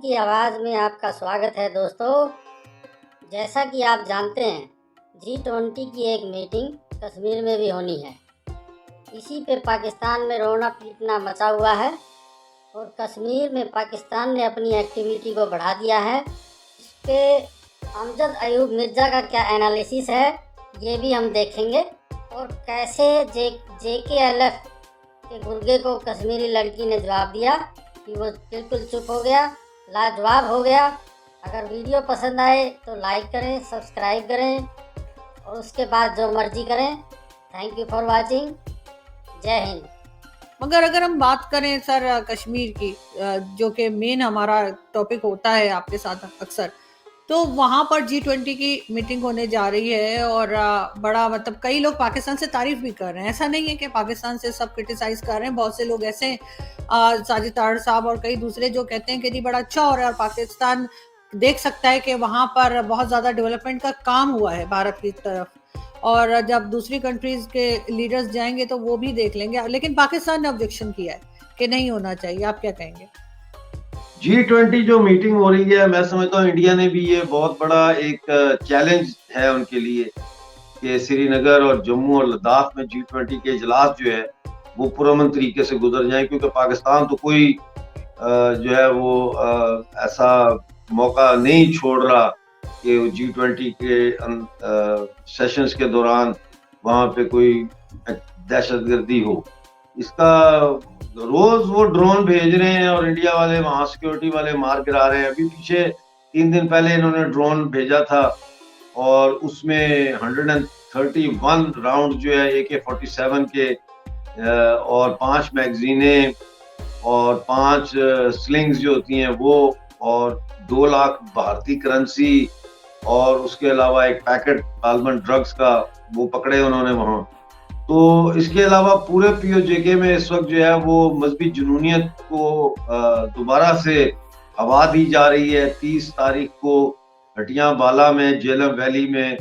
की आवाज़ में आपका स्वागत है दोस्तों। जैसा कि आप जानते हैं G20 की एक मीटिंग कश्मीर में भी होनी है। इसी पे पाकिस्तान में रोना पीटना मचा हुआ है और कश्मीर में पाकिस्तान ने अपनी एक्टिविटी को बढ़ा दिया है। इस पे अमजद अयूब मिर्ज़ा का क्या एनालिसिस है ये भी हम देखेंगे और कैसे JKLF के गुर्गे को कश्मीरी लड़की ने जवाब दिया कि वो बिल्कुल चुप हो गया, लाजवाब हो गया। अगर वीडियो पसंद आए तो लाइक करें, सब्सक्राइब करें और उसके बाद जो मर्जी करें। Thank you for watching. जय हिंद। मगर अगर हम बात करें सर कश्मीर की, जो कि मेन हमारा टॉपिक होता है आपके साथ अक्सर, तो वहाँ पर G20 की मीटिंग होने जा रही है और बड़ा मतलब कई लोग पाकिस्तान से तारीफ भी कर रहे हैं। ऐसा नहीं है कि पाकिस्तान से सब क्रिटिसाइज कर रहे हैं। बहुत से लोग ऐसे हैं, साजिद तारड़ साहब और कई दूसरे, जो कहते हैं कि जी बड़ा अच्छा हो रहा है और पाकिस्तान देख सकता है कि वहाँ पर बहुत ज़्यादा डेवलपमेंट का काम हुआ है भारत की तरफ, और जब दूसरी कंट्रीज के लीडर्स जाएंगे तो वो भी देख लेंगे। लेकिन पाकिस्तान ने ऑब्जेक्शन किया है कि नहीं होना चाहिए। आप क्या कहेंगे? G20 जो मीटिंग हो रही है, मैं समझता हूँ इंडिया ने भी ये बहुत बड़ा एक चैलेंज है उनके लिए कि श्रीनगर और जम्मू और लद्दाख में G20 के इजलास जो है वो पुरअमन तरीके से गुजर जाए, क्योंकि पाकिस्तान तो कोई जो है वो ऐसा मौका नहीं छोड़ रहा कि G20 के सेशंस के दौरान वहाँ पे कोई दहशतगर्दी हो। इसका रोज वो ड्रोन भेज रहे हैं और इंडिया वाले वहाँ सिक्योरिटी वाले मार गिरा रहे हैं। अभी पीछे 3 दिन पहले इन्होंने ड्रोन भेजा था और उसमें 131 राउंड जो है AK-47 के और 5 मैगजीनें और 5 स्लिंग्स जो होती हैं वो, और 2 लाख भारतीय करेंसी, और उसके अलावा एक पैकेट आलमंड ड्रग्स का वो पकड़े उन्होंने वहाँ। तो इसके अलावा पूरे POJK में इस वक्त जो है वो मजहबी जुनूनियत को दोबारा से हवा दी जा रही है। 30 तारीख को हटिया बाला में जेलम वैली में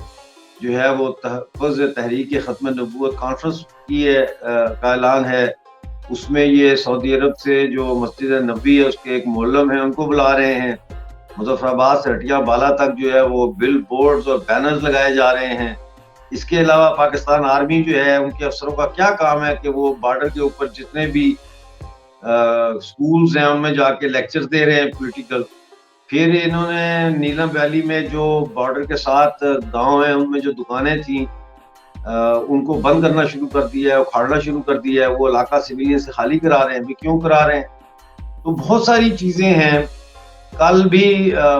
जो है वो तहफ़्फ़ुज़ तहरीक ख़त्म नबूवत कॉन्फ्रेंस की का ऐलान है। उसमें ये सऊदी अरब से जो मस्जिद नबी है उसके एक मोहल्लम है उनको बुला रहे हैं। मुज़फ़्फ़राबाद से हटिया बाला तक जो है वो बिल बोर्ड्स और बैनर्स लगाए जा रहे हैं। इसके अलावा पाकिस्तान आर्मी जो है उनके अफसरों का क्या काम है कि वो बॉर्डर के ऊपर जितने भी स्कूल्स हैं उनमें जाके लेक्चर्स दे रहे हैं पॉलिटिकल। फिर इन्होंने नीलम वैली में जो बॉर्डर के साथ गांव हैं उनमें जो दुकानें थी उनको बंद करना शुरू कर दिया है, उखाड़ना शुरू कर दिया है। वो इलाका सिविलियन से खाली करा रहे हैं। भी क्यों करा रहे हैं? तो बहुत सारी चीजें हैं। कल भी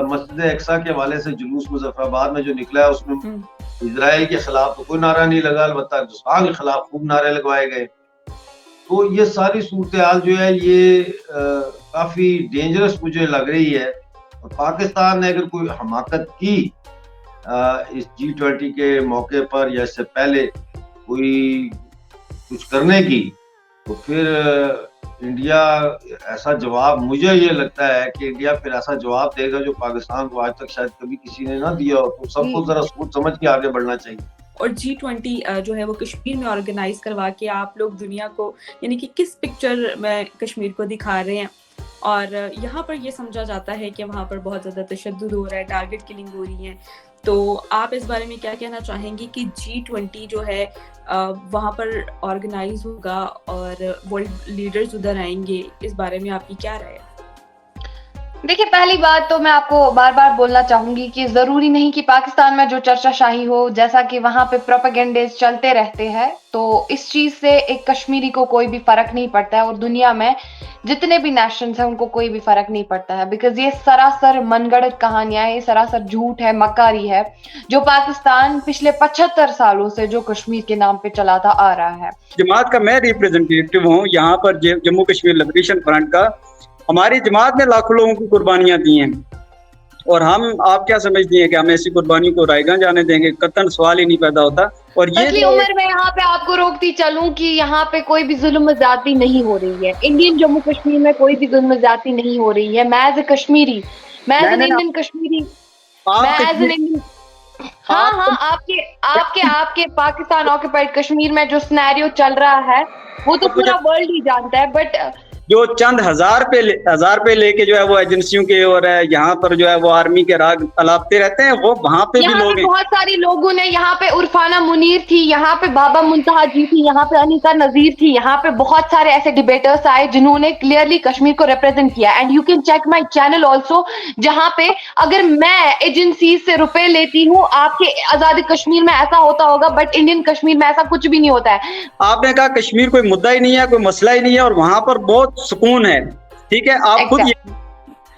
मस्जिद अक्सा के हवाले से जुलूस मुजफ्फराबाद में जो निकला है उसमें इजराइल के खिलाफ तो कोई नारा नहीं लगा, अलबत्ता हिंदुस्तान के खिलाफ खूब नारे लगवाए गए। तो ये सारी सूरत हाल जो है ये काफी डेंजरस मुझे लग रही है। और पाकिस्तान ने अगर कोई हमाकत की इस G20 के मौके पर या इससे पहले कोई कुछ करने की, तो फिर इंडिया ऐसा जवाब, मुझे ये लगता है कि इंडिया फिर ऐसा जवाब देगा जो पाकिस्तान को आज तक शायद कभी किसी ने ना दिया हो। तो सबको जरा सोच समझ के आगे बढ़ना चाहिए। और G20 जो है वो कश्मीर में ऑर्गेनाइज करवा के आप लोग दुनिया को यानी कि किस पिक्चर में कश्मीर को दिखा रहे हैं। और यहाँ पर ये समझा जाता है कि वहाँ पर बहुत ज़्यादा तशद्दुद हो रहा है, टारगेट किलिंग हो रही है। तो आप इस बारे में क्या कहना चाहेंगे कि G20 जो है वहाँ पर ऑर्गेनाइज होगा और वर्ल्ड लीडर्स उधर आएंगे, इस बारे में आपकी क्या राय है? देखिए, पहली बात तो मैं आपको बार बार बोलना चाहूंगी कि जरूरी नहीं कि पाकिस्तान में जो चर्चा शाही हो, जैसा कि वहां पे प्रोपेगेंडेज चलते रहते हैं, तो इस चीज से एक कश्मीरी को कोई भी फर्क नहीं पड़ता है और दुनिया में जितने भी नेशंस हैं उनको कोई भी फर्क नहीं पड़ता है। बिकॉज ये सरासर मनगढ़ंत कहानियां है, ये सरासर झूठ है, मक्कारी है, जो पाकिस्तान पिछले 75 सालों से जो कश्मीर के नाम पे चलाता आ रहा है। जमात का मैं रिप्रेजेंटेटिव हूँ यहाँ पर जम्मू कश्मीर लिबरेशन फ्रंट का। हमारी जमात ने लाखों लोगों की कुर्बानियां दी हैं और हम, आप क्या समझती हैं कि हम ऐसी कुर्बानियों को रायगा जाने देंगे? कतन सवाल ही नहीं पैदा होता। और ये उम्र में यहाँ पे आपको रोकती चलूं कि यहाँ पे कोई भी जुल्म ज्यादती नहीं हो रही है। इंडियन जम्मू कश्मीर में कोई भी जुल्म ज्यादती नहीं हो रही है। मैं एज ए कश्मीरी, मैं एज एन इंडियन कश्मीरी, मैं एज एन इंडियन, हाँ, आपके पाकिस्तान ऑक्युपाइड कश्मीर में जो सिनेरियो चल रहा है वो तो पूरा वर्ल्ड ही जानता है। बट जो चंद हजार पे लेके जो है वो एजेंसियों के और यहाँ पर जो है वो आर्मी के राग अलापते रहते हैं, वो वहां पे भी यहाँ लोग पे हैं। बहुत सारे लोगों ने, यहाँ पे उरफाना मुनीर थी, यहाँ पे बाबा मुंतहा जी थी, यहाँ पे अनीसा नजीर थी, यहाँ पे बहुत सारे ऐसे डिबेटर्स आए जिन्होंने क्लियरली कश्मीर को रिप्रेजेंट किया। And you can check my channel also, जहाँ पे अगर मैं एजेंसी से रुपए लेती हूँ, आपके आजादी कश्मीर में ऐसा होता होगा, बट इंडियन कश्मीर में ऐसा कुछ भी नहीं होता है। आपने कहा कश्मीर कोई मुद्दा ही नहीं है, कोई मसला ही नहीं है और वहां पर बहुत सुकून है, ठीक है। आप खुद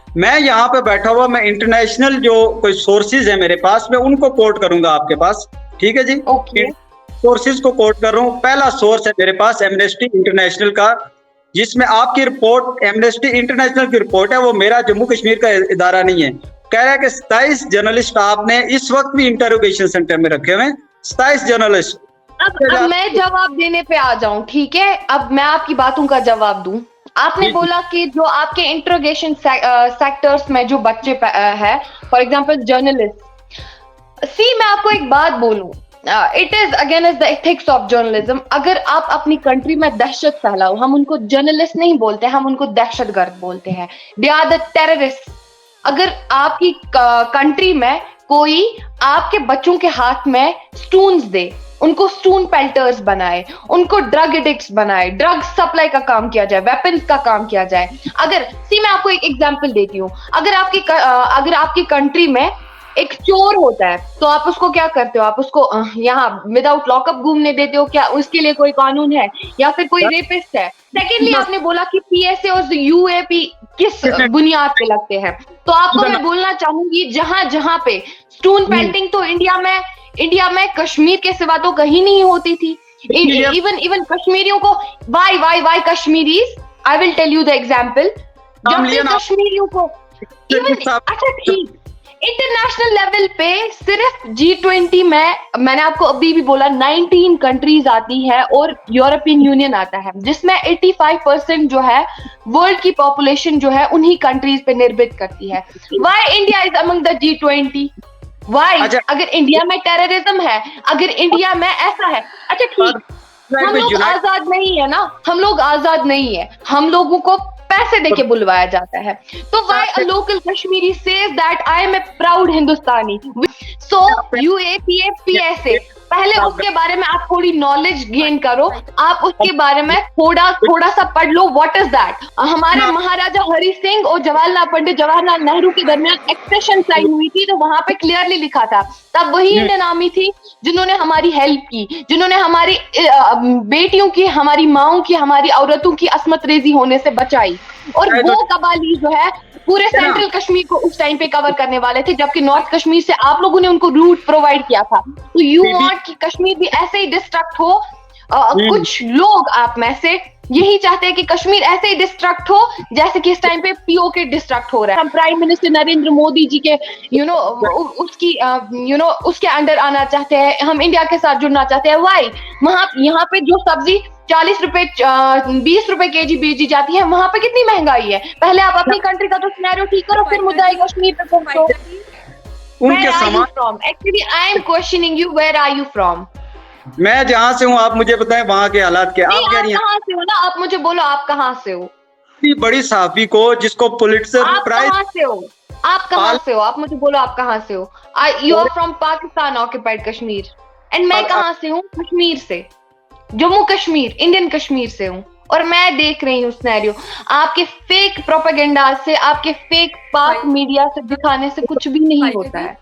मैं यहाँ पे बैठा हुआ, मैं इंटरनेशनल जो कोई सोर्सेज है मेरे पास, मैं उनको कोट करूंगा आपके पास, ठीक है जी। सोर्सेज को कोट कर रहा हूँ। पहला सोर्स है मेरे पास एमनेस्टी इंटरनेशनल का, जिसमें आपकी रिपोर्ट, एमनेस्टी इंटरनेशनल की रिपोर्ट है, वो मेरा जम्मू कश्मीर का इदारा नहीं है। कह रहा है कि 27 जर्नलिस्ट आपने इस वक्त भी इंटरोगेशन सेंटर में रखे हुए हैं, 27 जर्नलिस्ट। अब मैं जवाब देने पे आ जाऊं, ठीक है। अब मैं आपकी बातों का जवाब दूं। आपने बोला कि जो आपके इंटरोगेशन सेक्टर्स में जो बच्चे है, फॉर एग्जांपल जर्नलिस्ट, मैं आपको एक बात बोलूं, it is against the ethics of journalism. अगर आप अपनी कंट्री में दहशत फैलाओ, हम उनको जर्नलिस्ट नहीं बोलते, हम उनको दहशतगर्द बोलते हैं, दे आर द टेररिस्ट। अगर आपकी कंट्री में कोई आपके बच्चों के हाथ में स्टून्स दे, उनको स्टून पेल्टर्स बनाए, उनको ड्रग एडिक्ट्स बनाए, ड्रग सप्लाई का काम किया जाए, वेपन्स का काम किया जाए। अगर मैं आपको एक एग्जांपल देती हूँ, अगर आपकी कंट्री में एक चोर होता है, तो आप उसको क्या करते हो? आप उसको यहाँ विदाउट लॉकअप घूमने देते हो क्या? उसके लिए कोई कानून है? या फिर कोई रेपिस्ट है? सेकेंडली, आपने बोला कि पीएसए और यूएपी किस बुनियाद पे लगते हैं, तो आपको मैं बोलना चाहूंगी, जहां जहां पे स्टोन पेंटिंग तो इंडिया में कश्मीर के सिवा तो कहीं नहीं होती थी। इवन कश्मीरियों को why Kashmiris, I will tell you the example. जब भी कश्मीरियों को अच्छा ठीक, इंटरनेशनल लेवल पे सिर्फ G20 में, मैंने आपको अभी भी बोला, 19 कंट्रीज आती है और यूरोपियन यूनियन आता है, जिसमें 85% जो है वर्ल्ड की पॉपुलेशन जो है उन्हीं कंट्रीज पे निर्भर करती है। Why India is among the G20? Why? अगर इंडिया में टेररिज्म है, अगर इंडिया में ऐसा है, अच्छा ठीक, हम लोग आजाद नहीं है ना, हम लोग आजाद नहीं है, हम लोगों को पैसे देके बुलवाया जाता है। तो why a local Kashmiri says that I am a proud Hindustani? So UAPA PSA, पहले उसके बारे में आप थोड़ी नॉलेज गेन करो, आप उसके बारे में थोड़ा सा पढ़ लो, व्हाट इज दैट। हमारे महाराजा हरि सिंह और पंडित जवाहरलाल नेहरू के दरमियान एक्सेशन साइन हुई थी, तो वहां पे क्लियरली लिखा था, तब वही इंडियन आर्मी थी जिन्होंने हमारी हेल्प की, जिन्होंने हमारी बेटियों की, हमारी माओं की, हमारी औरतों की अस्मत रेजी होने से बचाई। और वो कबाली जो है पूरे सेंट्रल कश्मीर को उस टाइम पे कवर करने वाले थे, जबकि नॉर्थ कश्मीर से आप लोगों ने उनको रूट प्रोवाइड किया था। तो यू वांट कि कश्मीर भी ऐसे ही डिस्ट्रक्ट हो? कुछ लोग आप में से यही चाहते हैं कि कश्मीर ऐसे ही डिस्ट्रक्ट हो जैसे कि इस टाइम पे पीओके डिस्ट्रक्ट हो रहा है। हम प्राइम मिनिस्टर नरेंद्र मोदी जी के उसके अंडर आना चाहते हैं, हम इंडिया के साथ जुड़ना चाहते हैं। वाई? यहाँ पे जो सब्जी 40 रुपए 20 रुपए केजी बेची जाती है, वहां पे कितनी महंगाई है। पहले आप अपनी कंट्री का तो सिनेरियो ठीक करो, फिर मुद्दा कश्मीर पे पहुंचो। Actually, I am questioning you. Where are you from? मैं जहाँ से हूँ, आप मुझे बताएं वहाँ के हालात क्या। आप कहाँ से हो ना, आप मुझे बोलो आप कहाँ से हो। बड़ी सहाफी को जिसको पुलिट्जर प्राइज, कहाँ से हो? आप कहाँ से हो? आप मुझे बोलो आप कहाँ से हो। You are from Pakistan occupied Kashmir, and मैं कहाँ से हूँ? कश्मीर से, जम्मू कश्मीर, इंडियन कश्मीर से हूँ। और मैं देख रही हूँ सिनेरियो, आपके फेक प्रोपेगेंडा से, आपके फेक पाक मीडिया से दिखाने से कुछ भी नहीं होता है।